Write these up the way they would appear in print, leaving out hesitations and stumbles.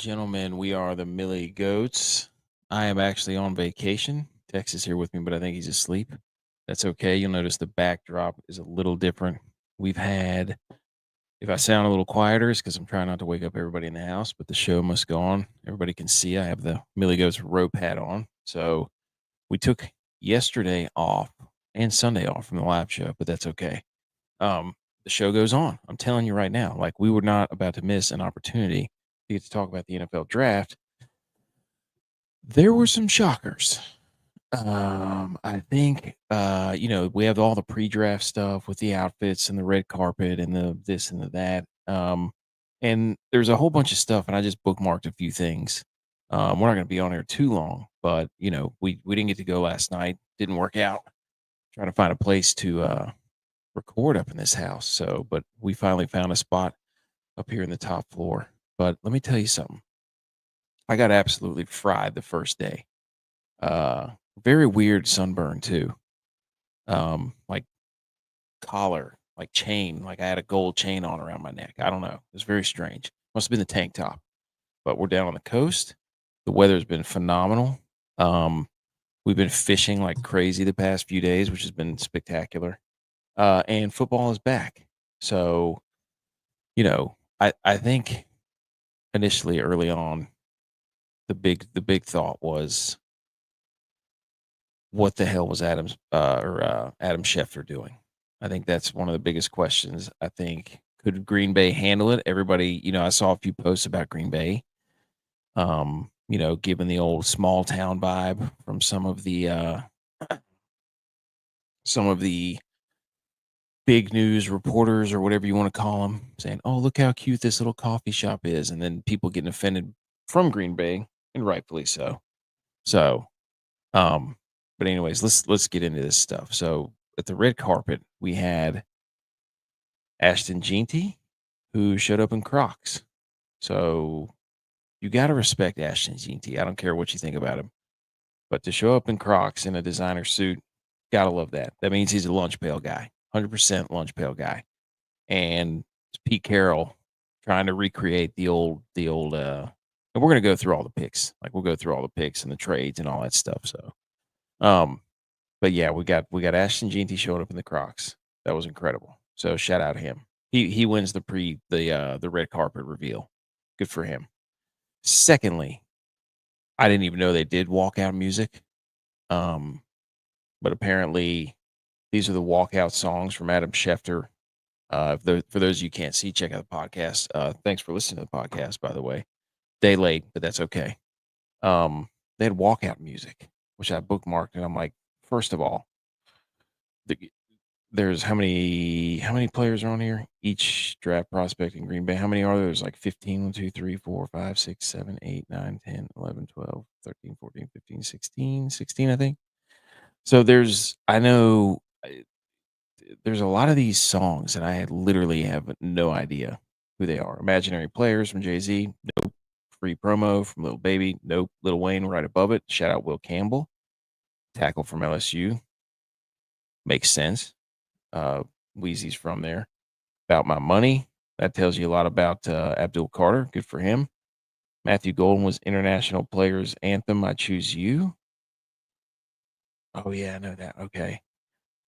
gentlemen, we are the Millie Goats. I am actually on vacation. Tex is here with me, but I think he's asleep. That's okay. You'll notice the backdrop is a little different. We've had, if I sound a little quieter, it's because I'm trying not to wake up everybody in the house, but the show must go on. Everybody can see I have the Millie Goats rope hat on. So we took yesterday off and Sunday off from the live show, but that's okay. Um, the show goes on. I'm telling you right now, like we were not about to miss an opportunity to get to talk about the NFL draft. There were some shockers. I think we have all the pre-draft stuff with the outfits and the red carpet and the this and the that. And there's a whole bunch of stuff, and I just bookmarked a few things. We're not going to be on here too long, but we didn't get to go last night. Didn't work out. Trying to find a place to record up in this house. So, but we finally found a spot up here in the top floor. But let me tell you something. I got absolutely fried the first day. Uh, Very weird sunburn too. Like collar, like chain, like I had a gold chain on around my neck. I don't know. It was very strange. Must have been the tank top. But we're down on the coast. The weather's been phenomenal. Um, we've been fishing like crazy the past few days, which has been spectacular. And football is back. So, I think initially early on, the big thought was what the hell was Adam Schefter doing? I think that's one of the biggest questions. I think could Green Bay handle it? Everybody, I saw a few posts about Green Bay. Given the old small town vibe from some of the big news reporters or whatever you want to call them, saying, "Oh, look how cute this little coffee shop is," and then people getting offended from Green Bay, and rightfully so. So, um, but anyways, let's get into this stuff. So at the red carpet, we had Ashton Jeanty, who showed up in Crocs. So you got to respect Ashton Jeanty. I don't care what you think about him, but to show up in Crocs in a designer suit, gotta love that. That means he's a lunch pail guy, 100% lunch pail guy. And it's Pete Carroll trying to recreate and we're gonna go through all the picks. Like we'll go through all the picks and the trades and all that stuff. So, um, but yeah, we got Ashton Jeanty showing up in the Crocs. That was incredible. So shout out to him. He wins the red carpet reveal. Good for him. Secondly, I didn't even know they did walkout music. Um, but apparently these are the walkout songs from Adam Schefter. For those of you can't see, check out the podcast. Thanks for listening to the podcast, by the way. Day late, but that's okay. They had walkout music, which I bookmarked, and I'm like, first of all, the, there's how many players are on here? Each draft prospect in Green Bay. How many are there? There's like 15, 1, 2, 3, 4, 5, 6, 7, 8, 9, 10, 11, 12, 13, 14, 15, 16, 16, I think. So I know there's a lot of these songs and I had literally have no idea who they are. Imaginary Players from Jay-Z. Nope. Free Promo from Lil Baby. Nope. Lil Wayne right above it. Shout out Will Campbell. Tackle from LSU. Makes sense. Wheezy's from there. About My Money. That tells you a lot about Abdul Carter. Good for him. Matthew Golden was International Players Anthem. I Choose You. Oh, yeah, I know that. Okay.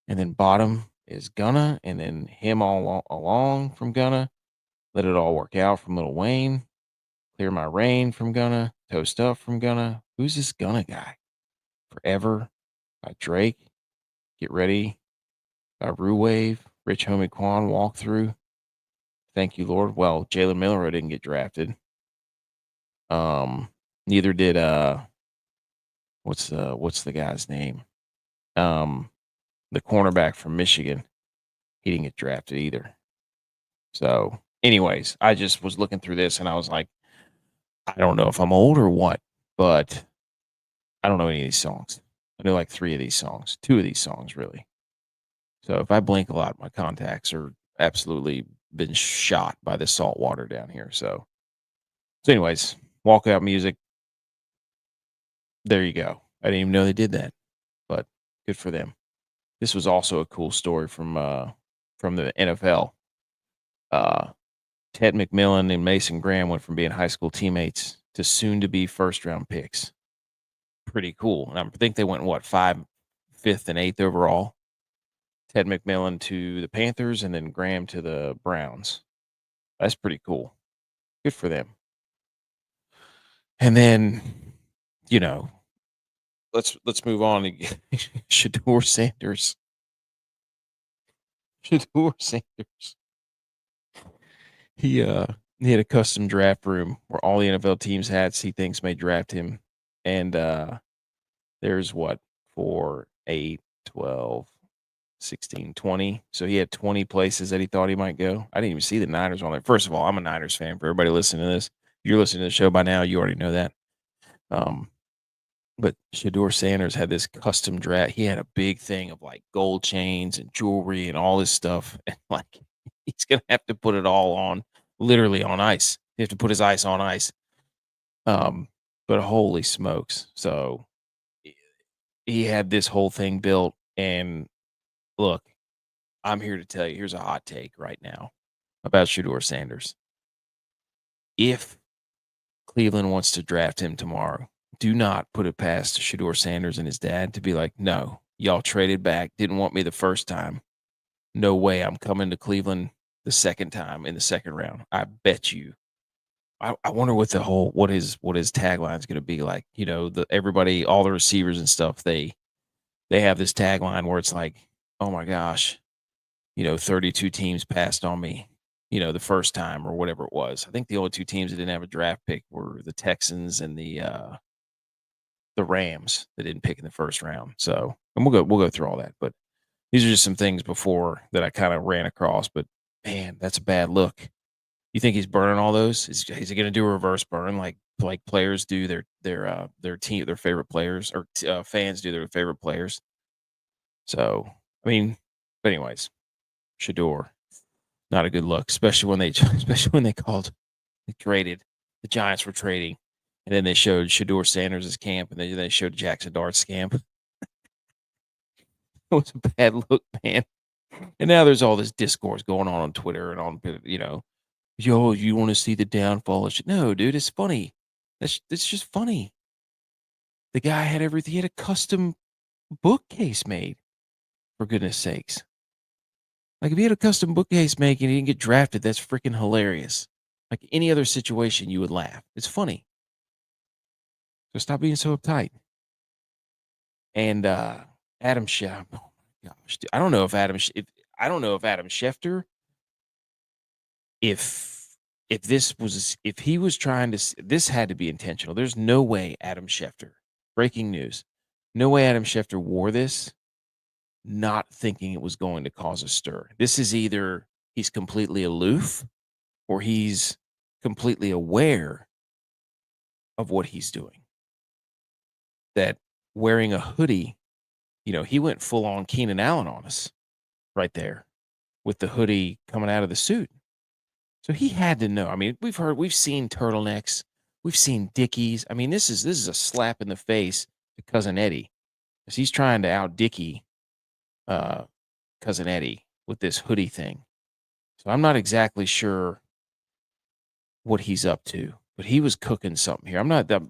And then bottom is Gunna, and then Him All Along from Gunna. Let It All Work Out from Lil Wayne. Clear My Rain from Gunna. Toast Up from Gunna. Who's this Gunna guy? Forever by Drake. Get Ready by Rue Wave. Rich Homie Quan Walkthrough. Thank You Lord. Well, Jalen Milroe didn't get drafted. Neither did what's the guy's name? The cornerback from Michigan. He didn't get drafted either. So, anyways, I just was looking through this and I was like, I don't know if I'm old or what, but I don't know any of these songs. I know like 3 of these songs, 2 of these songs, really. So if I blink a lot, my contacts are absolutely been shot by the salt water down here. So anyways, walkout music. There you go. I didn't even know they did that, but good for them. This was also a cool story from the NFL. Ted McMillan and Mason Graham went from being high school teammates to soon to be first round picks. Pretty cool. And I think they went what, 5th and 8th overall. Ted McMillan to the Panthers and then Graham to the Browns. That's pretty cool. Good for them. And then, you know, let's move on to Shedeur Sanders. Shedeur Sanders. He had a custom draft room where all the NFL teams he thinks may draft him. And there's what, 4, 8, 12, 16, 20. So he had 20 places that he thought he might go. I didn't even see the Niners on there. First of all, I'm a Niners fan. For everybody listening to this, if you're listening to the show by now, you already know that. But Shedeur Sanders had this custom draft. He had a big thing of like gold chains and jewelry and all this stuff. And like he's gonna have to put it all on, literally on ice. He have to put his ice on ice. But holy smokes. So he had this whole thing built. And look, I'm here to tell you, here's a hot take right now about Shedeur Sanders. If Cleveland wants to draft him tomorrow, do not put it past Shedeur Sanders and his dad to be like, no, y'all traded back, didn't want me the first time. No way I'm coming to Cleveland the second time in the second round. I bet you. I wonder what his tagline is going to be like. You know, everybody, all the receivers and stuff, they have this tagline where it's like, oh my gosh, 32 teams passed on me, the first time or whatever it was. I think the only two teams that didn't have a draft pick were the Texans and the Rams that didn't pick in the first round. So, and we'll go through all that. But these are just some things before that I kind of ran across. But man, that's a bad look. You think he's burning all those? Is he going to do a reverse burn like players do their team, their favorite players, or fans do their favorite players? So, I mean, but anyways, Shedeur, not a good look, especially when they traded. The Giants were trading, and then they showed Shedeur Sanders' camp, and then they showed Jackson Dart's camp. It was a bad look, man. And now there's all this discourse going on Twitter and on, yo, you want to see the downfall? No, dude, it's funny. It's just funny. The guy had everything. He had a custom bookcase made, for goodness sakes. Like, if he had a custom bookcase made and he didn't get drafted, that's freaking hilarious. Like, any other situation, you would laugh. It's funny. So stop being so uptight. And Adam Schefter. Oh my gosh, dude, I don't know if Adam Schefter, if he was trying to, this had to be intentional. There's no way Adam Schefter, breaking news, no way Adam Schefter wore this not thinking it was going to cause a stir. This is either he's completely aloof or he's completely aware of what he's doing. That wearing a hoodie, he went full on Keenan Allen on us right there with the hoodie coming out of the suit. So he had to know. I mean, we've seen turtlenecks, we've seen Dickies. I mean, this is a slap in the face to Cousin Eddie, because he's trying to out Dickie Cousin Eddie with this hoodie thing. So I'm not exactly sure what he's up to, but he was cooking something here.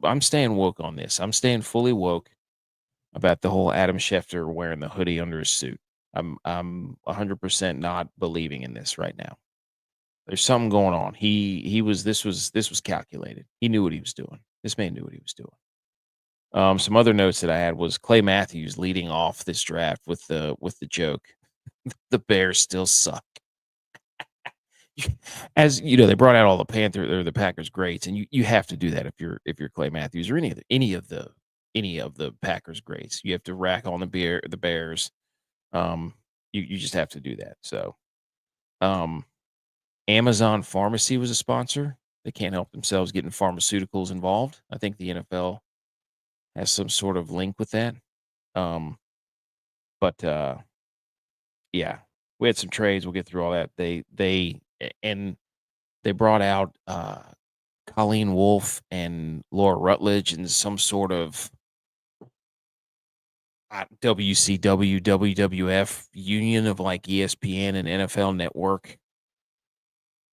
I'm staying woke on this. I'm staying fully woke about the whole Adam Schefter wearing the hoodie under his suit. I'm 100% not believing in this right now. There's something going on. This was calculated. He knew what he was doing. This man knew what he was doing. Some other notes that I had was Clay Matthews leading off this draft with the joke, the Bears still suck. As you know, they brought out all the Packers greats, and you have to do that if you're Clay Matthews or any of the Packers greats. You have to rack on the Bears. You just have to do that. So, Amazon Pharmacy was a sponsor. They can't help themselves getting pharmaceuticals involved. I think the NFL has some sort of link with that. But yeah, we had some trades. We'll get through all that. They brought out Colleen Wolfe and Laura Rutledge in some sort of WCW, WWF union of like ESPN and NFL Network.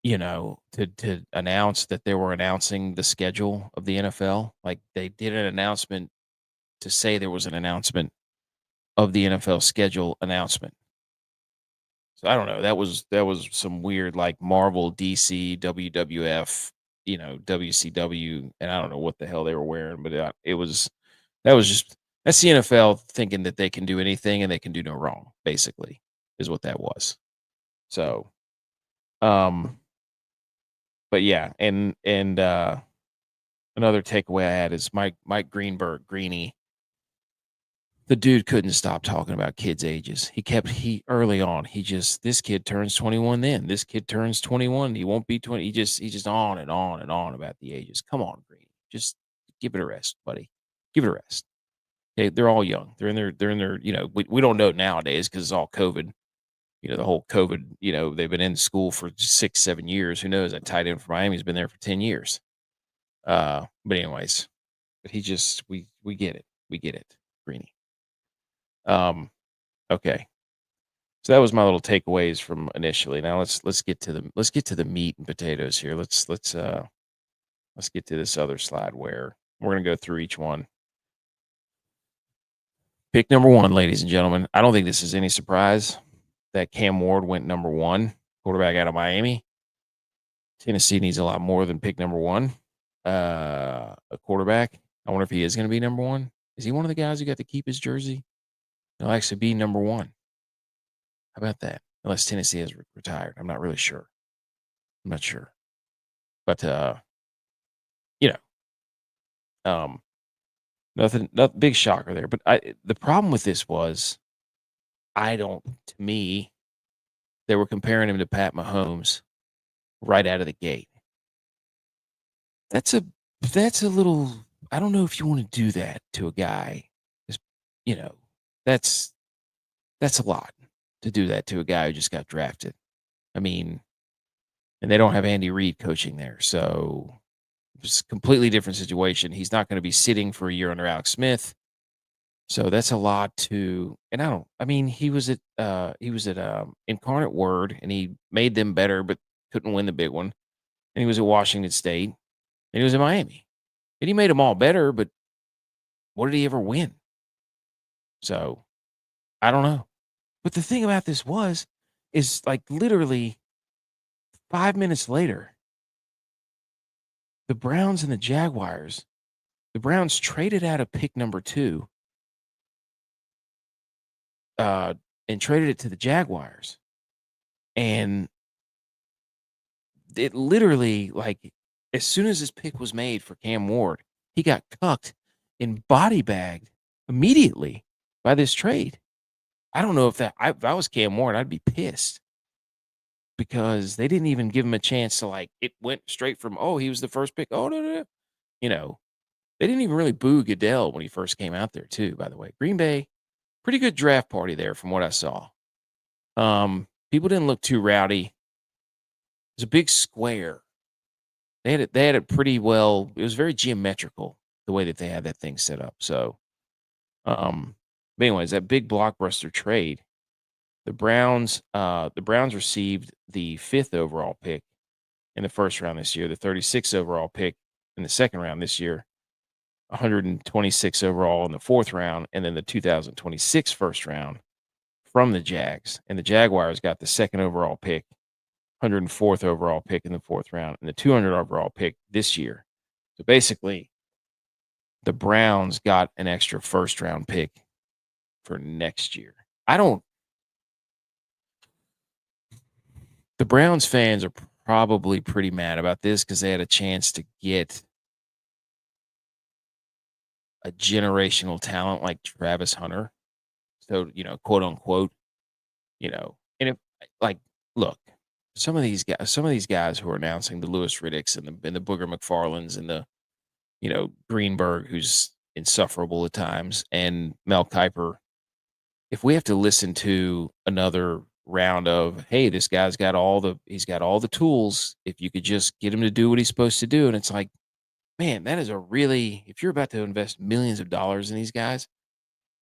to announce that they were announcing the schedule of the NFL. Like, they did an announcement to say there was an announcement of the NFL schedule announcement. So I don't know. That was some weird, like, Marvel, DC, WWF, WCW, and I don't know what the hell they were wearing, but it was that was just that's the NFL thinking that they can do anything and they can do no wrong. Basically, is what that was. So, um, but yeah, and another takeaway I had is Mike Greenberg, Greeny. The dude couldn't stop talking about kids' ages. He early on, this kid turns 21 then. This kid turns 21. He won't be 20. He just on and on and on about the ages. Come on, Green. Just give it a rest, buddy. Give it a rest. Okay, they're all young. They're in their, we don't know nowadays because it's all COVID. The whole COVID, they've been in school for 6, 7 years. Who knows? That tight end for Miami's been there for 10 years. But anyways, but we get it. We get it, Greeny. Um, okay. So that was my little takeaways from initially. Now let's get to the meat and potatoes here. Let's get to this other slide where we're gonna go through each one. Pick number one, ladies and gentlemen. I don't think this is any surprise that Cam Ward went number one, quarterback out of Miami. Tennessee needs a lot more than pick number one. A quarterback. I wonder if he is going to be number one. Is he one of the guys who got to keep his jersey? He'll actually be number one. How about that? Unless Tennessee has retired. I'm not really sure. I'm not sure. But you um nothing big shocker there. But the problem with this was to me, they were comparing him to Pat Mahomes right out of the gate. That's a that's a little I don't know if you want to do that to a guy. Just, you know, that's that's a lot to do that to a guy who just got drafted. I mean, and they don't have Andy Reid coaching there. So it's a completely different situation. He's not going to be sitting for a year under Alex Smith. So that's a lot to and I mean, he was at Incarnate Word and he made them better, but couldn't win the big one. And he was at Washington State and he was in Miami. And he made them all better, but what did he ever win? So I don't know. But the thing about this is like literally 5 minutes later, the Browns and the Browns traded out of pick number two, uh, and traded it to the Jaguars. And it literally, like, as soon as this pick was made for Cam Ward, he got cucked and body bagged immediately by this trade. I don't know if I was Cam Ward, I'd be pissed because they didn't even give him a chance to like. It went straight from he was the first pick. Oh no, no, no. You know, they didn't even really boo Goodell when he first came out there too. By the way, Green Bay, pretty good draft party there from what I saw. People didn't look too rowdy. It was a big square. They had it pretty well. It was very geometrical the way that they had that thing set up. So, but anyways, that big blockbuster trade, the Browns received the 5th overall pick in the first round this year, the 36th overall pick in the second round this year, 126 overall in the fourth round, and then the 2026 first round from the Jags. And the Jaguars got the second overall pick, 104th overall pick in the fourth round, and the 200 overall pick this year. So basically, the Browns got an extra first round pick for next year. The Browns fans are probably pretty mad about this because they had a chance to get a generational talent like Travis Hunter. So, quote unquote, and if like, look, some of these guys who are announcing the Lewis Riddicks and the Booger McFarlands and the, Greenberg, who's insufferable at times, and Mel Kiper, if we have to listen to another round of, hey, this guy's he's got all the tools, if you could just get him to do what he's supposed to do. And it's like, man, that is if you're about to invest millions of dollars in these guys,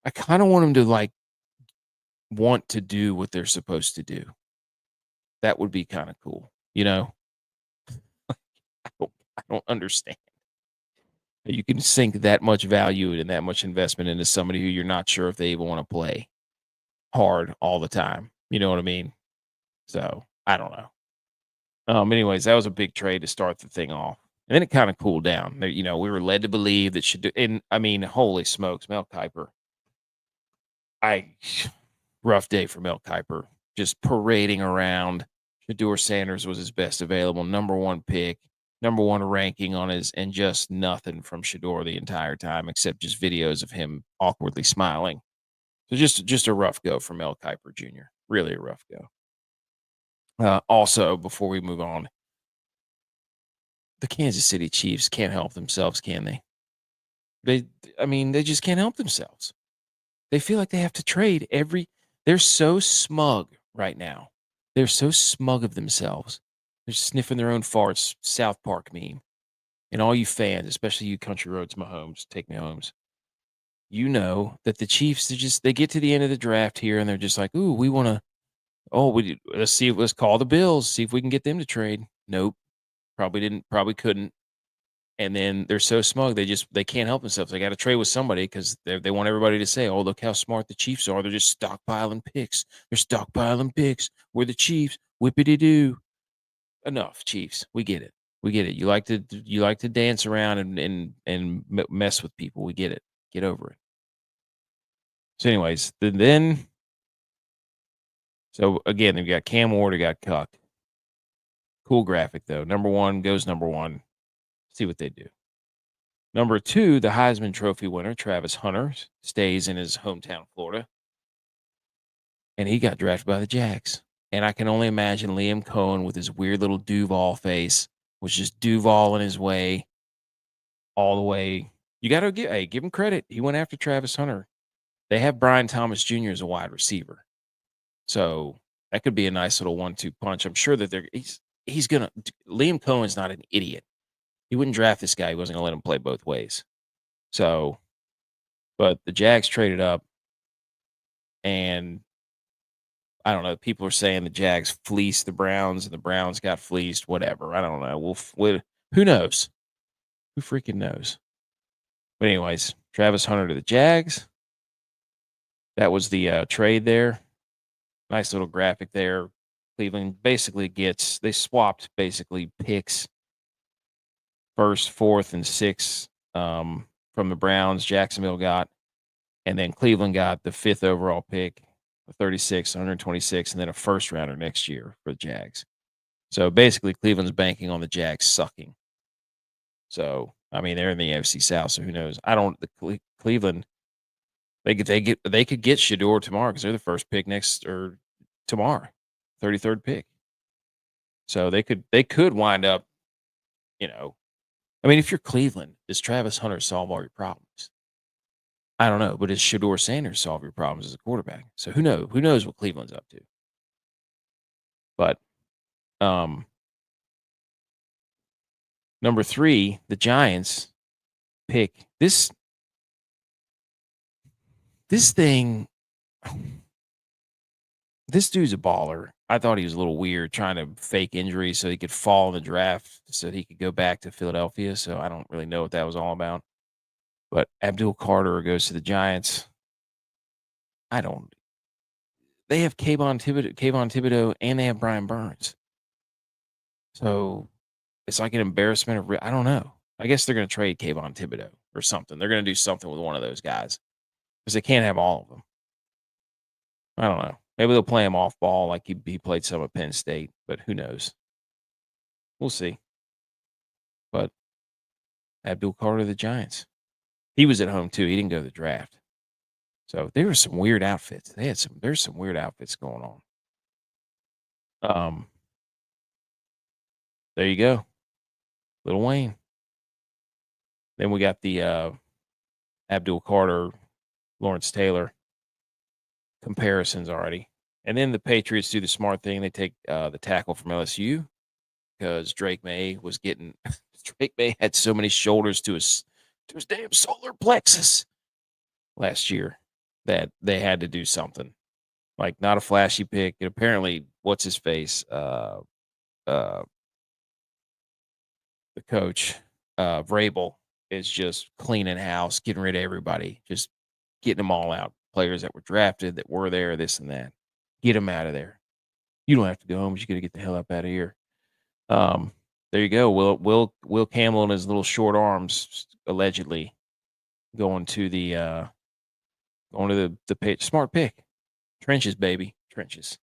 I kind of want them to like want to do what they're supposed to do. That would be kind of cool, I don't understand. You can sink that much value and that much investment into somebody who you're not sure if they even wanna play hard all the time. You know what I mean? So, I don't know. Anyways, that was a big trade to start the thing off, and then it kinda cooled down. We were led to believe that should and I mean, holy smokes, Mel Kiper. I rough day for Mel Kiper, just parading around. Shedeur Sanders was his best available, number 1 pick, number 1 ranking on his and just nothing from Shedeur the entire time except just videos of him awkwardly smiling. So just a rough go for Mel Kiper Jr., really a rough go. Also, before we move on, the Kansas City Chiefs can't help themselves, can they? They I mean, they just can't help themselves. They feel like they have to trade every they're so smug right now. They're so smug of themselves. They're sniffing their own farts, South Park meme. And all you fans, especially you Country Roads Mahomes, take me homes. You know that the Chiefs, they get to the end of the draft here and they're just like, "Ooh, we wanna let's call the Bills, see if we can get them to trade." Nope. Probably couldn't. And then they're so smug, they can't help themselves. They gotta trade with somebody because they want everybody to say, "Oh, look how smart the Chiefs are. They're just stockpiling picks. They're stockpiling picks. We're the Chiefs. Whippity-doo." Enough, Chiefs. We get it. We get it. You like to dance around and mess with people. We get it. Get over it. So, anyways, so again, they've got Cam Ward who got cucked. Cool graphic though. Number 1 goes number 1. See what they do. Number 2, the Heisman Trophy winner, Travis Hunter, stays in his hometown, Florida, and he got drafted by the Jags. And I can only imagine Liam Cohen with his weird little Duval face was just Duval in his way all the way. You got to give him credit. He went after Travis Hunter. They have Brian Thomas Jr. as a wide receiver, so that could be a nice little 1-2 punch. I'm sure that he's gonna. Liam Cohen's not an idiot. He wouldn't draft this guy. He wasn't gonna let him play both ways. So, but the Jags traded up, and I don't know. People are saying the Jags fleeced the Browns, and the Browns got fleeced. Whatever. I don't know. Who knows? Who freaking knows? But anyways, Travis Hunter to the Jags. That was the trade there. Nice little graphic there. Cleveland basically they swapped basically picks, first, fourth, and sixth from the Browns. Jacksonville got, and then Cleveland got the 5th overall pick, 36, 126, and then a first rounder next year for the Jags. So basically, Cleveland's banking on the Jags sucking. So I mean, they're in the AFC South, so who knows? I don't. Cleveland, they could get Shedeur tomorrow because they're the first pick next or tomorrow, 33rd pick. So they could wind up, you know. I mean, if you're Cleveland, does Travis Hunter solve all your problems? I don't know, but does Shedeur Sanders solve your problems as a quarterback? So who knows? Who knows what Cleveland's up to? But um, number 3, the Giants pick this thing. This dude's a baller. I thought he was a little weird trying to fake injury so he could fall in the draft so that he could go back to Philadelphia. So I don't really know what that was all about. But Abdul Carter goes to the Giants. I don't. They have Kayvon Thibodeau, and they have Brian Burns. So it's like an embarrassment of. I don't know. I guess they're going to trade Kayvon Thibodeau or something. They're going to do something with one of those guys because they can't have all of them. I don't know. Maybe they'll play him off ball like he played some at Penn State, but who knows? We'll see. But Abdul Carter, the Giants. He was at home too. He didn't go to the draft. So there were some weird outfits. There's some weird outfits going on. Um, there you go. Little Wayne. Then we got the Abdul Carter, Lawrence Taylor comparisons already. And then the Patriots do the smart thing. They take the tackle from LSU because Drake May was getting Drake May had so many shoulders to his damn solar plexus last year that they had to do something. Like not a flashy pick. And apparently, what's his face? The the coach, Vrabel, is just cleaning house, getting rid of everybody, just getting them all out. Players that were drafted, that were there, this and that. Get them out of there. You don't have to go home, but you gotta get the hell up out of here. Um, there you go. Will Campbell and his little short arms allegedly going to the pit. Smart pick. Trenches, baby. Trenches.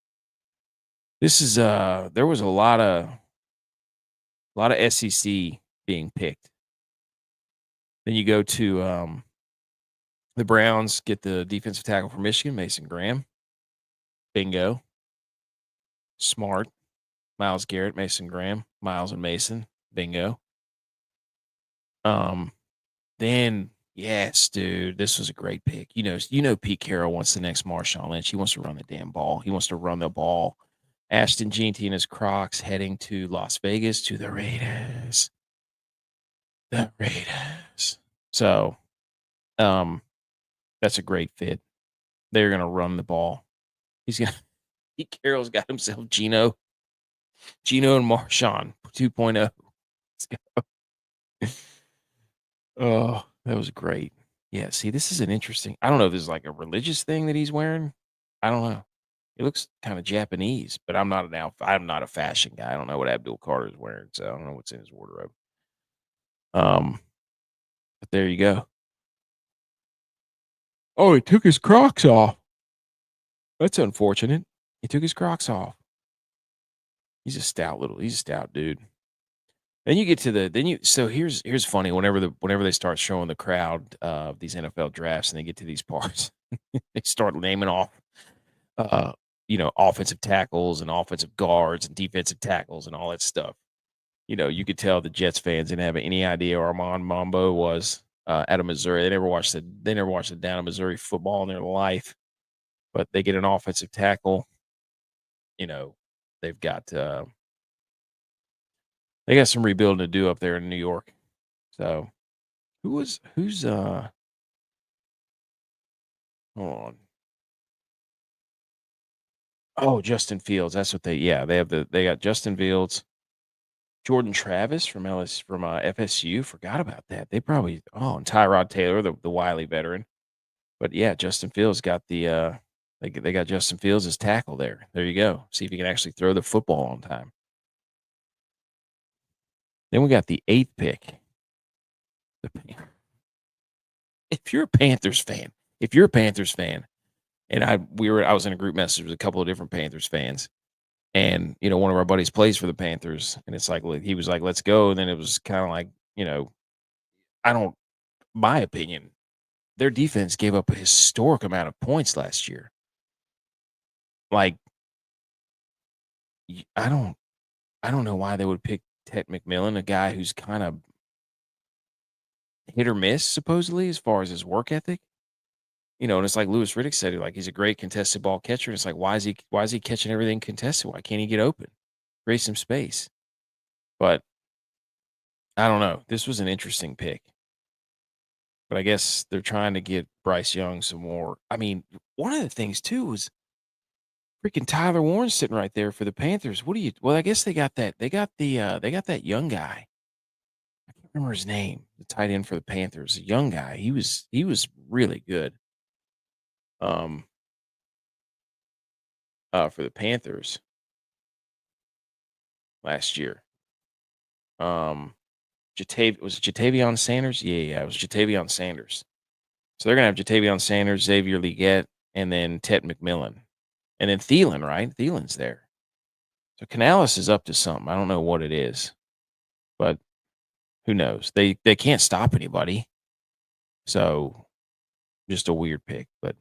This is there was a lot of SEC being picked. Then you go to the Browns, get the defensive tackle from Michigan, Mason Graham. Bingo. Smart. Miles Garrett, Mason Graham, Miles and Mason. Bingo. Um, then yes, dude, this was a great pick. Pete Carroll wants the next Marshawn Lynch. He wants to run the damn ball. He wants to run the ball. Ashton Jeanty and his Crocs heading to Las Vegas to the Raiders. The Raiders. So, that's a great fit. They're gonna run the ball. Pete Carroll's got himself Gino and Marshawn 2.0. Let's go. Oh, that was great. Yeah, see, this is an interesting. I don't know if this is like a religious thing that he's wearing. I don't know. It looks kind of Japanese, but I'm not a fashion guy. I don't know what Abdul Carter's wearing, so I don't know what's in his wardrobe. Um, but there you go. Oh, he took his Crocs off. That's unfortunate. He took his Crocs off. He's a stout dude. Then you get to so here's funny whenever they start showing the crowd these NFL drafts and they get to these parts, they start naming off uh offensive tackles and offensive guards and defensive tackles and all that stuff. You could tell the Jets fans didn't have any idea Armand Mambo was out of Missouri. They never watched a down of Missouri football in their life. But they get an offensive tackle. You know, they've got they got some rebuilding to do up there in New York. So who's hold on. Oh, Justin Fields. That's what they got Justin Fields, Jordan Travis from FSU. Forgot about that. They probably and Tyrod Taylor, the wily veteran. But yeah, Justin Fields got they got Justin Fields as tackle there. There you go. See if he can actually throw the football on time. Then we got the 8th pick. If you're a Panthers fan, and I was in a group message with a couple of different Panthers fans, and one of our buddies plays for the Panthers, and it's like he was like, "Let's go," and then it was kind of like, I don't, my opinion, their defense gave up a historic amount of points last year. Like, I don't know why they would pick Ted McMillan, a guy who's kind of hit or miss, supposedly, as far as his work ethic. And it's like Louis Riddick said, like he's a great contested ball catcher. And it's like, why is he catching everything contested? Why can't he get open? Create some space. But I don't know. This was an interesting pick. But I guess they're trying to get Bryce Young some more. I mean, one of the things too was freaking Tyler Warren sitting right there for the Panthers. I guess they got that young guy. I can't remember his name, the tight end for the Panthers, a young guy. He was really good. For the Panthers last year. Was it Jatavion Sanders? Yeah, it was Jatavion Sanders. So they're gonna have Jatavion Sanders, Xavier Legette, and then Ted McMillan. And then Thielen, right? Thielen's there. So Canales is up to something. I don't know what it is, but who knows? They can't stop anybody. So just a weird pick, but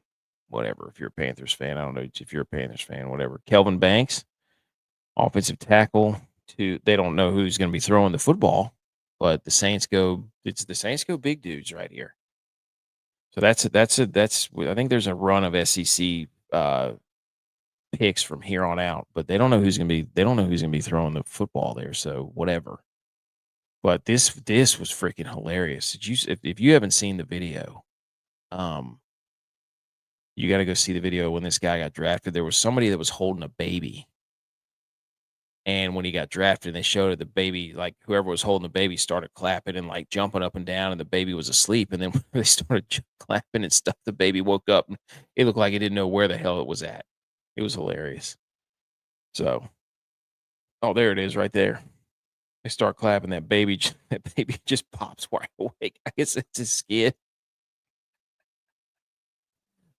whatever. If you're a Panthers fan, I don't know if you're a Panthers fan, whatever. Kelvin Banks, offensive tackle. They don't know who's going to be throwing the football, but the Saints go big dudes right here. So I think there's a run of SEC picks from here on out, but they don't know who's going to be throwing the football there. So whatever. But this was freaking hilarious. If you haven't seen the video, you got to go see the video when this guy got drafted. There was somebody that was holding a baby. And when he got drafted, they showed it, the baby, like whoever was holding the baby started clapping and like jumping up and down, and the baby was asleep. And then when they started clapping and stuff, the baby woke up and it looked like it didn't know where the hell it was at. It was hilarious. So, oh, there it is right there. They start clapping, that baby, that baby just pops wide awake. I guess it's his skin.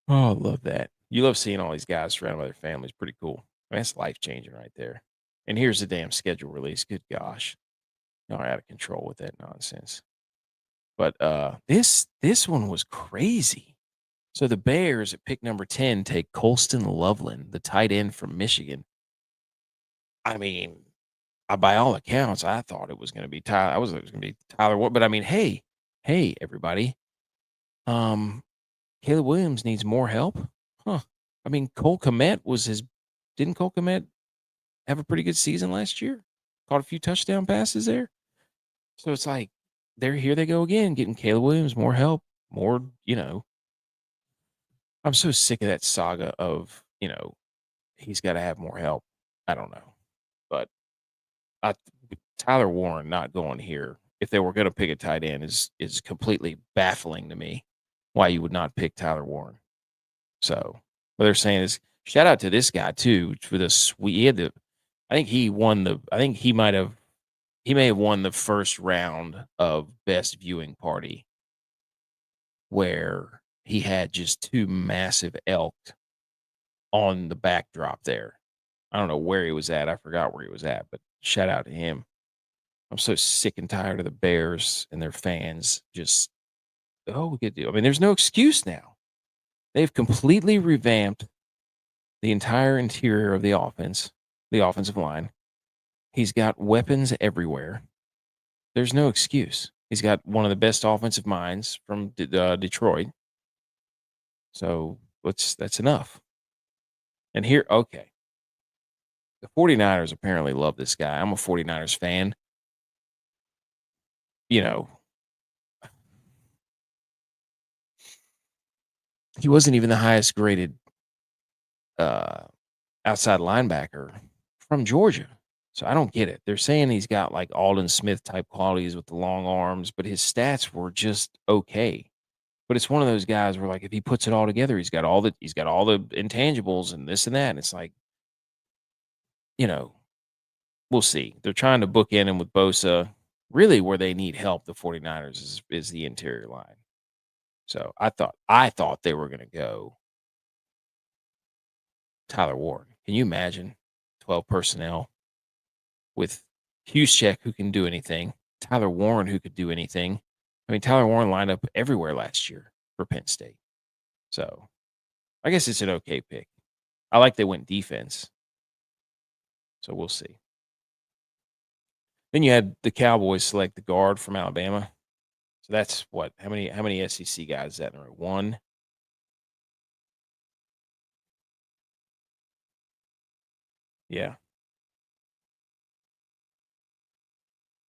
Oh, I love that. You love seeing all these guys surrounded by their families. Pretty cool. I mean, that's life changing right there. And here's the damn schedule release. Good gosh. Y'all are out of control with that nonsense. But this one was crazy. So the Bears at pick number 10 take Colston Loveland, the tight end from Michigan. I mean, by all accounts, I thought it was going to be Tyler. I was it was going to be Tyler Ward, but I mean, hey, everybody. Caleb Williams needs more help. Huh. I mean, Cole Kmet was his. Didn't Cole Kmet have a pretty good season last year? Caught a few touchdown passes there. So it's like, here they go again, getting Caleb Williams more help, more, I'm so sick of that saga of, he's got to have more help. I don't know. But I, Tyler Warren not going here, if they were going to pick a tight end, is completely baffling to me why you would not pick Tyler Warren. So what they're saying is, shout out to this guy too for the sweet. I think he won I think he may have won the first round of best viewing party, where he had just two massive elk on the backdrop there. I don't know where he was at. I forgot where he was at, but shout out to him. I'm so sick and tired of the Bears and their fans just, oh, good deal. I mean, there's no excuse now. They've completely revamped the entire interior of the offense, the offensive line. He's got weapons everywhere. There's no excuse. He's got one of the best offensive minds from Detroit. So that's enough. And here, okay. The 49ers apparently love this guy. I'm a 49ers fan. You know, he wasn't even the highest graded uh, outside linebacker from Georgia. So I don't get it. They're saying he's got like Alden Smith type qualities with the long arms, but his stats were just okay. But it's one of those guys where, like, if he puts it all together, he's got all the intangibles and this and that. And it's like, you know, we'll see. They're trying to bookend him with Bosa. Really, where they need help, the 49ers is the interior line. So I thought they were gonna go Tyler Ward. Can you imagine 12 personnel with Juszczyk, who can do anything, Tyler Warren, who could do anything? I mean, Tyler Warren lined up everywhere last year for Penn State. So I guess it's an okay pick. I like they went defense. So we'll see. Then you had the Cowboys select the guard from Alabama. So that's what? How many SEC guys is that in a row? One? Yeah.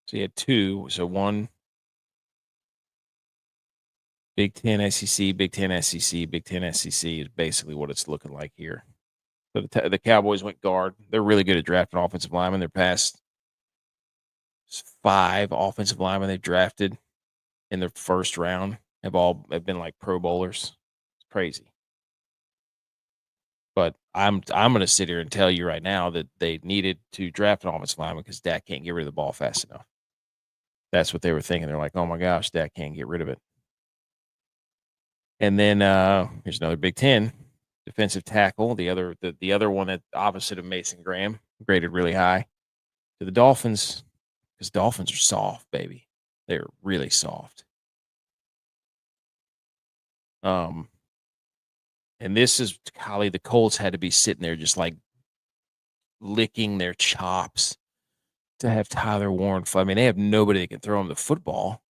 So you had two. So one Big Ten SEC, Big Ten SEC, Big Ten SEC is basically what it's looking like here. So the Cowboys went guard. They're really good at drafting offensive linemen. Their past 5 offensive linemen they've drafted in their first round have been like Pro Bowlers. It's crazy. But I'm going to sit here and tell you right now that they needed to draft an offensive lineman because Dak can't get rid of the ball fast enough. That's what they were thinking. They're like, oh my gosh, Dak can't get rid of it. And then here's another Big Ten defensive tackle. The other one at opposite of Mason Graham, graded really high, to the Dolphins, because Dolphins are soft, baby. They're really soft. And this is, golly, the Colts had to be sitting there just like licking their chops to have Tyler Warren. I mean, they have nobody that can throw him the football.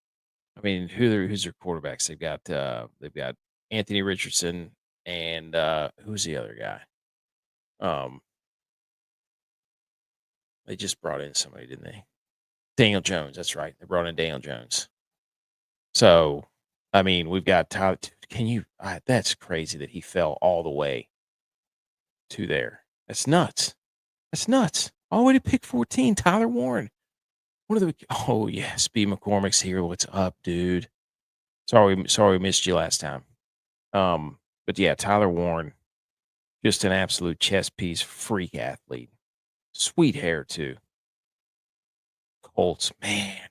I mean, who's their quarterbacks? They've got Anthony Richardson and who's the other guy? They just brought in somebody, didn't they? Daniel Jones. That's right. They brought in Daniel Jones. So, I mean, we've got Tyler. That's crazy that he fell all the way to there. That's nuts. That's nuts. All the way to pick 14, Tyler Warren. One of the oh yeah, Speed McCormick's here. What's up, dude? Sorry we missed you last time. But yeah, Tyler Warren, just an absolute chess piece, freak athlete. Sweet hair too. Colts, man.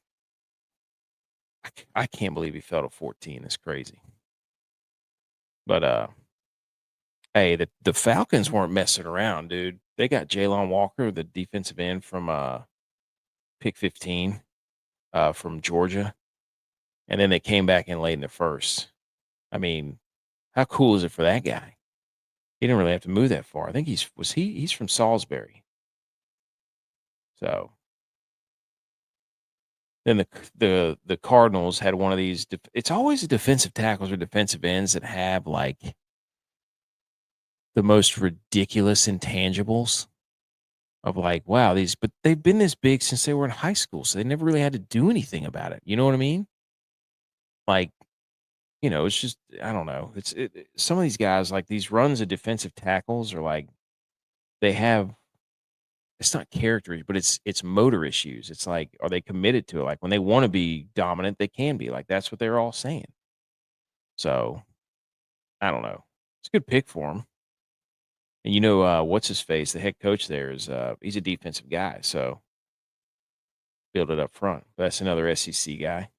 I can't believe he fell to 14. That's crazy. But hey, the Falcons weren't messing around, dude. They got Jalen Walker, the defensive end from pick 15 from Georgia. And then they came back in late in the first. I mean, how cool is it for that guy? He didn't really have to move that far. I think he's from Salisbury. So then the Cardinals had one of these. It's always the defensive tackles or defensive ends that have like the most ridiculous intangibles of like, wow, but they've been this big since they were in high school, so they never really had to do anything about it. You know what I mean? Like, it's just I don't know. Some of these guys like these runs of defensive tackles are like they have it's not character, but it's motor issues. It's like, are they committed to it? Like when they want to be dominant, they can be. Like that's what they're all saying. So I don't know. It's a good pick for him. And what's his face? The head coach there is he's a defensive guy, so build it up front. That's another SEC guy.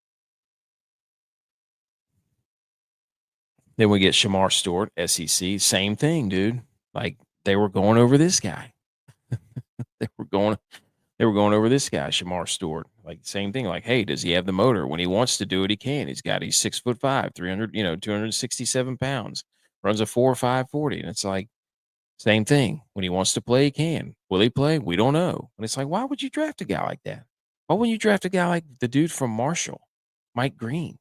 Then we get Shamar Stewart, SEC. Same thing, dude. Like they were going over this guy. They were going They were going over this guy, Shamar Stewart. Like same thing. Like, hey, does he have the motor? When he wants to do it, he can. He's 6'5", 300, 267 pounds, runs a 4.5 40. And it's like same thing. When he wants to play, he can. Will he play? We don't know. And it's like, why would you draft a guy like that? Why wouldn't you draft a guy like the dude from Marshall, Mike Green?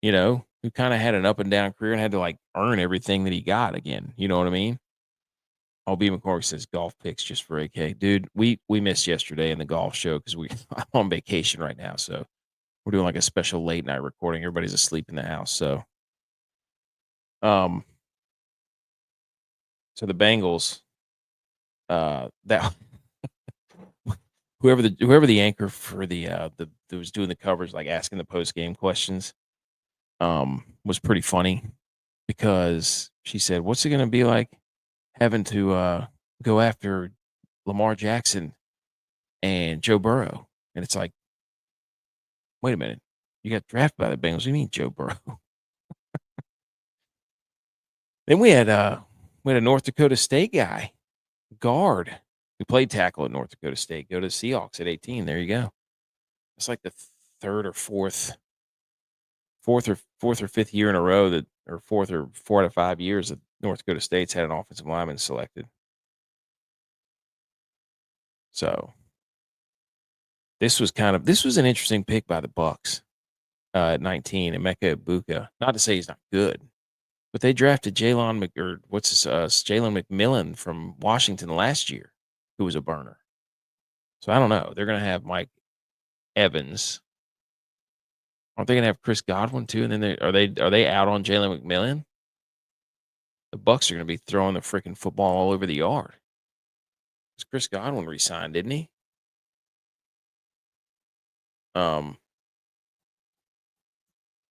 Who kind of had an up and down career and had to like earn everything that he got again. You know what I mean? B. McCormick says golf picks just for AK. Dude, we missed yesterday in the golf show because I'm on vacation right now. So we're doing like a special late night recording. Everybody's asleep in the house. Um, so the Bengals, that whoever the anchor for the that was doing the coverage, like asking the post game questions, was pretty funny because she said, "What's it going to be like having to go after Lamar Jackson and Joe Burrow?" And it's like, wait a minute. You got drafted by the Bengals. What do you mean Joe Burrow? Then we had a North Dakota State guy, guard, who played tackle at North Dakota State, go to the Seahawks at 18. There you go. It's like the third or fourth or fifth year in a row that, or fourth or 4 out of 5 years that North Dakota State's had an offensive lineman selected. So this was an interesting pick by the Bucks at 19, and Emeka Ibuka. Not to say he's not good, but they drafted Jalen McMillan from Washington last year, who was a burner. So I don't know. They're going to have Mike Evans. Aren't they going to have Chris Godwin too? And then are they out on Jalen McMillan? The Bucks are going to be throwing the freaking football all over the yard. Because Chris Godwin resigned, didn't he?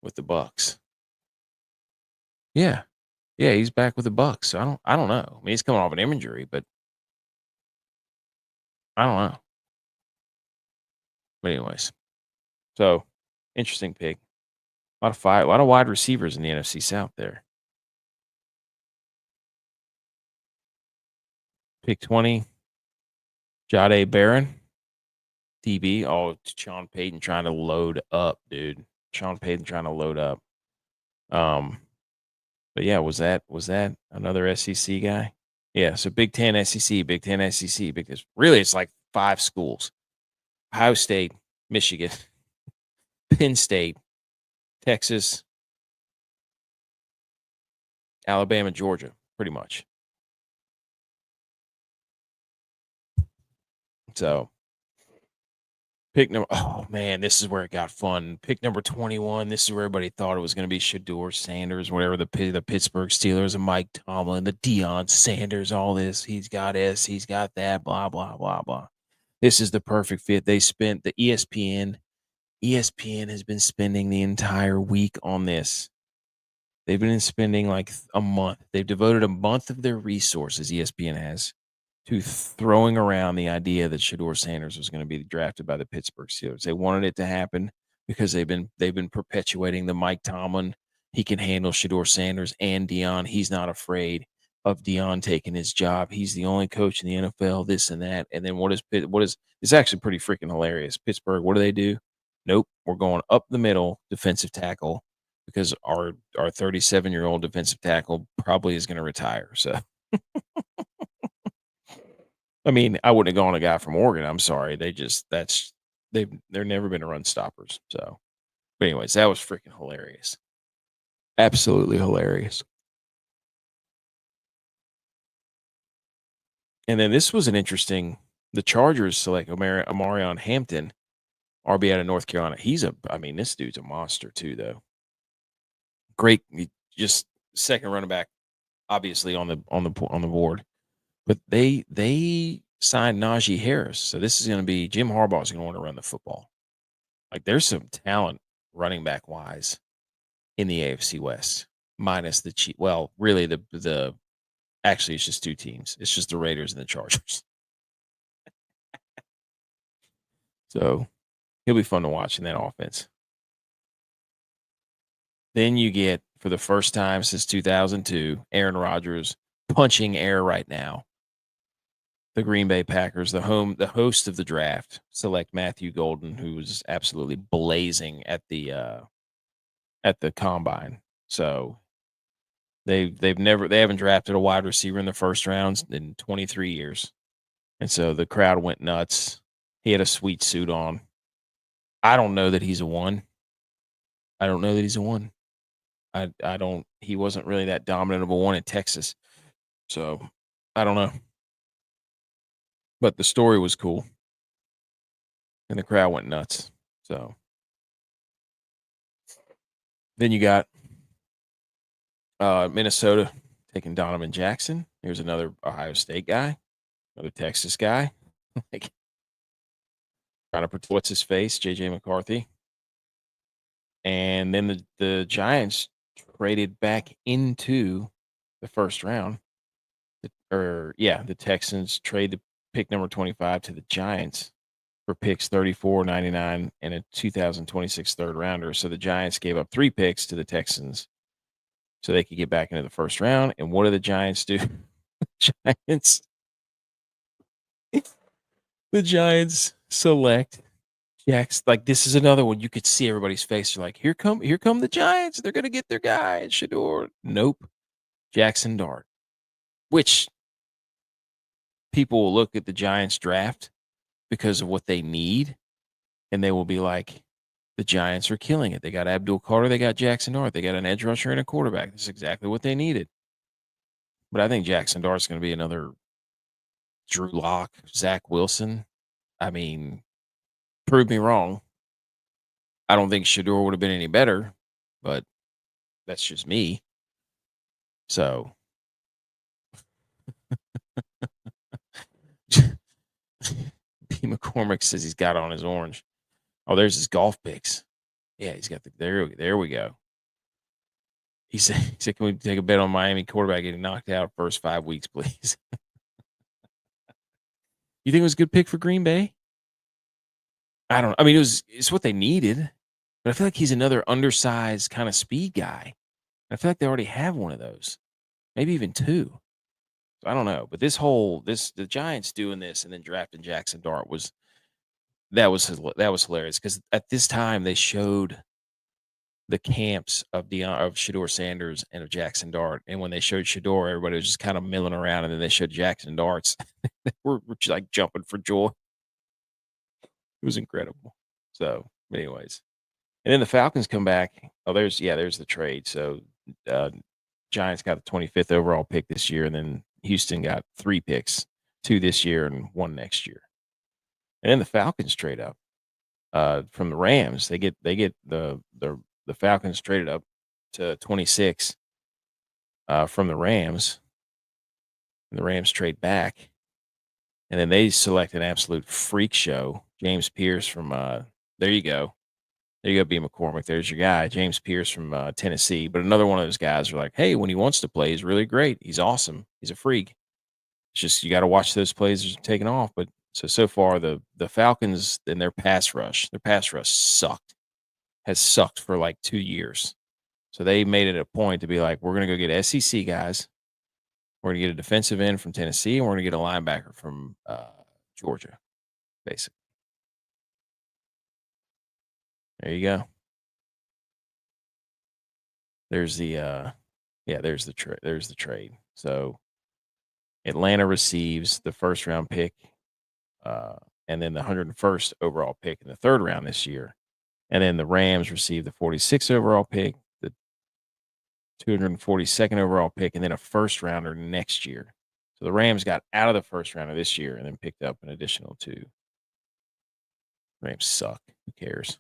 With the Bucks. Yeah. Yeah, he's back with the Bucks. So I don't know. I mean, he's coming off an injury, but I don't know. But anyways, so interesting pick. A lot of wide receivers in the NFC South there. Pick 20, Jahdae Barron, DB. Oh, Sean Payton trying to load up, dude. Sean Payton trying to load up. But yeah, was that another SEC guy? Yeah, so Big Ten SEC, Big Ten SEC, because really it's like 5 schools: Ohio State, Michigan, Penn State, Texas, Alabama, Georgia, pretty much. So Pick number oh, man, this is where it got fun. Pick number 21, this is where everybody thought it was gonna be Shedeur Sanders, whatever the Pittsburgh Steelers and Mike Tomlin, the Deion Sanders, all this. He's got S, he's got that, blah, blah, blah, blah. This is the perfect fit. They spent the ESPN has been spending the entire week on this. They've been spending like a month. They've devoted a month of their resources, ESPN has, to throwing around the idea that Shedeur Sanders was going to be drafted by the Pittsburgh Steelers. They wanted it to happen because they've been perpetuating the Mike Tomlin. He can handle Shedeur Sanders and Dion. He's not afraid of Dion taking his job. He's the only coach in the NFL. This and that. And then what is it's actually pretty freaking hilarious. Pittsburgh, what do? Nope, we're going up the middle defensive tackle because our 37-year-old defensive tackle probably is going to retire. So I mean, I wouldn't have gone a guy from Oregon. I'm sorry. They're never been run stoppers. So, but anyways, that was freaking hilarious. Absolutely hilarious. And then this was an interesting. The Chargers select Amarion Hampton, RB out of North Carolina. I mean, this dude's a monster too, though. Great, just second running back, obviously on the board. But they signed Najee Harris, so this is going to be Jim Harbaugh's going to want to run the football. Like there's some talent running back wise in the AFC West, minus the Chiefs. Well, really the actually it's just two teams. It's just the Raiders and the Chargers. So he'll be fun to watch in that offense. Then you get for the first time since 2002, Aaron Rodgers punching air right now. The Green Bay Packers, the host of the draft, select Matthew Golden, who was absolutely blazing at the combine. So they haven't drafted a wide receiver in the first rounds in 23 years. And so the crowd went nuts. He had a sweet suit on. I don't know that he's a one. I don't know that he's a one. I don't he wasn't really that dominant of a one in Texas. So I don't know. But the story was cool. And the crowd went nuts. So then you got Minnesota taking Donovan Jackson. Here's another Ohio State guy, another Texas guy. Like trying to protect what's his face, JJ McCarthy. And then the Giants traded back into the first round. The Texans trade the pick number 25 to the Giants for picks 34, 99, and a 2026 third rounder. So the Giants gave up 3 picks to the Texans so they could get back into the first round. And what do the Giants do? Giants the Giants select Jax. Like this is another one you could see everybody's face. They're like, here come the Giants. They're gonna get their guy, Shedeur. Nope. Jackson Dart. Which people will look at the Giants draft because of what they need, and they will be like, the Giants are killing it. They got Abdul Carter, they got Jackson Dart, they got an edge rusher and a quarterback. That's exactly what they needed. But I think Jackson Dart's going to be another Drew Lock, Zach Wilson. I mean, prove me wrong. I don't think Shedeur would have been any better, but that's just me. So B. McCormick says he's got on his orange. Oh, there's his golf picks. Yeah, he's got there we go. He said, can we take a bet on Miami quarterback getting knocked out first 5 weeks, please? You think it was a good pick for Green Bay? I don't know. I mean, it's what they needed, but I feel like he's another undersized kind of speed guy. I feel like they already have one of those, maybe even 2. So I don't know. But the Giants doing this and then drafting Jackson Dart was hilarious because at this time they showed the camps of Shedeur Sanders and of Jackson Dart. And when they showed Shedeur, everybody was just kind of milling around. And then they showed Jackson Darts. we're just like jumping for joy. It was incredible. So, anyways. And then the Falcons come back. Oh, there's the trade. So Giants got the 25th overall pick this year, and then Houston got 3 picks, 2 this year and 1 next year. And then the Falcons trade up. from the Rams. They get the Falcons traded up to 26 from the Rams, and the Rams trade back, and then they select an absolute freak show, James Pierce from there you go. There you go, B. McCormick. There's your guy, James Pierce from Tennessee. But another one of those guys are like, hey, when he wants to play, he's really great. He's awesome. He's a freak. It's just you got to watch those plays taking off. But so far the Falcons and their pass rush has sucked for like 2 years. So they made it a point to be like, we're going to go get SEC guys. We're going to get a defensive end from Tennessee, and we're going to get a linebacker from Georgia, basically. There you go. There's the there's the trade. So Atlanta receives the first round pick, and then the 101st overall pick in the third round this year. And then the Rams receive the 46th overall pick, the 242nd overall pick, and then a first rounder next year. So the Rams got out of the first round of this year and then picked up an additional 2. Rams suck. Who cares?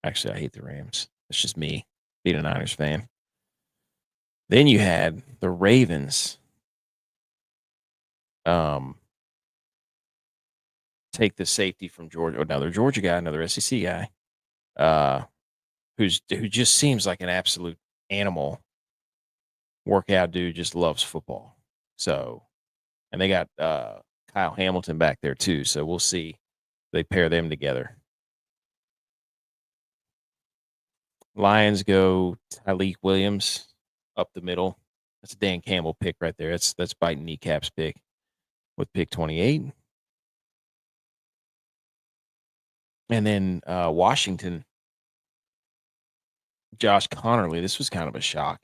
Actually, I hate the Rams. It's just me being a Niners fan. Then you had the Ravens take the safety from Georgia. Another Georgia guy, another SEC guy, who just seems like an absolute animal workout dude, just loves football. So, and they got Kyle Hamilton back there too. So we'll see. They pair them together. Lions go Tyleek Williams up the middle. That's a Dan Campbell pick right there. That's biting kneecaps pick with pick 28. And then Washington, Josh Connerly. This was kind of a shock.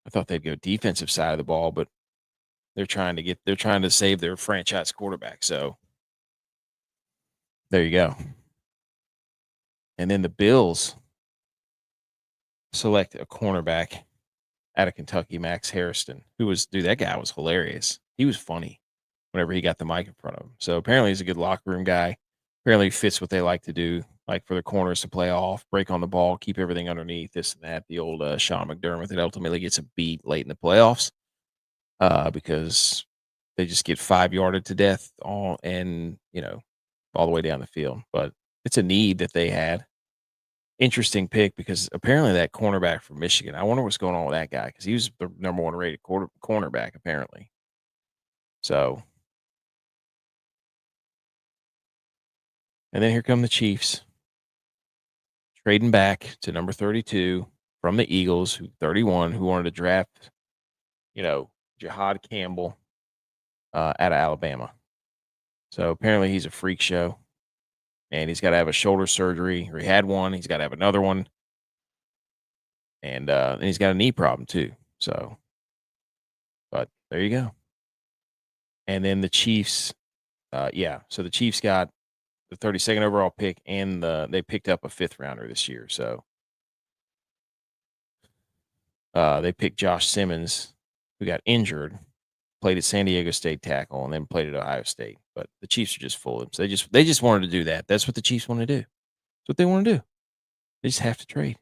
I thought they'd go defensive side of the ball, but they're trying to save their franchise quarterback. So there you go. And then the Bills select a cornerback out of Kentucky, Max Harrison, that guy was hilarious. He was funny whenever he got the mic in front of him. So apparently he's a good locker room guy. Apparently fits what they like to do, like for the corners to play off, break on the ball, keep everything underneath, this and that. The old Sean McDermott that ultimately gets a beat late in the playoffs because they just get 5-yarded to death all the way down the field. But it's a need that they had. Interesting pick because apparently that cornerback from Michigan, I wonder what's going on with that guy because he was the number 1 rated cornerback apparently. So, and then here come the Chiefs trading back to number 32 from the Eagles, 31, who wanted to draft, Jihad Campbell out of Alabama. So apparently he's a freak show. And he's got to have a shoulder surgery, or he had one. He's got to have another one. And he's got a knee problem too. So, but there you go. And then the Chiefs, so the Chiefs got the 32nd overall pick, and they picked up a 5th rounder this year. So they picked Josh Simmons, who got injured, played at San Diego State tackle, and then played at Ohio State. But the Chiefs are just full of them. So they just wanted to do that. That's what the Chiefs want to do. That's what they want to do. They just have to trade.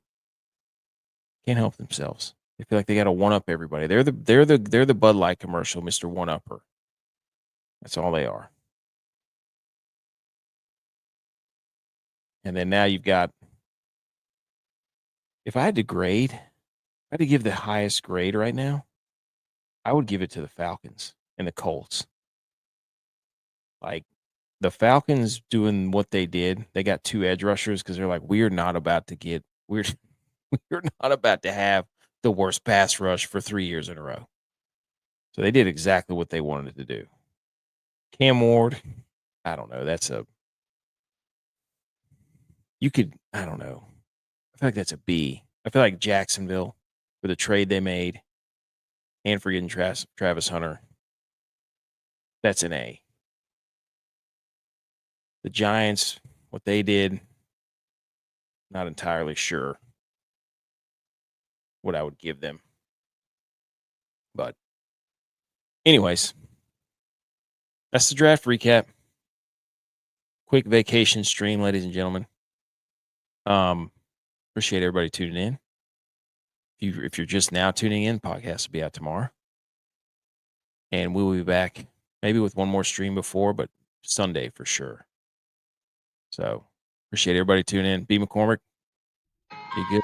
Can't help themselves. They feel like they got to one up everybody. They're the Bud Light commercial, Mr. One Upper. That's all they are. And then now you've got, if I had to give the highest grade right now, I would give it to the Falcons and the Colts. Like the Falcons doing what they did, they got 2 edge rushers because they're like, we're not about to have the worst pass rush for 3 years in a row. So they did exactly what they wanted to do. Cam Ward, I don't know. I don't know. I feel like that's a B. I feel like Jacksonville, for the trade they made and for getting Travis Hunter, that's an A. The Giants, what they did, not entirely sure what I would give them. But anyways, that's the draft recap. Quick vacation stream, ladies and gentlemen. Appreciate everybody tuning in. If you're just now tuning in, podcast will be out tomorrow. And we will be back maybe with one more stream before, but Sunday for sure. So appreciate everybody tuning in. B. McCormick, be good.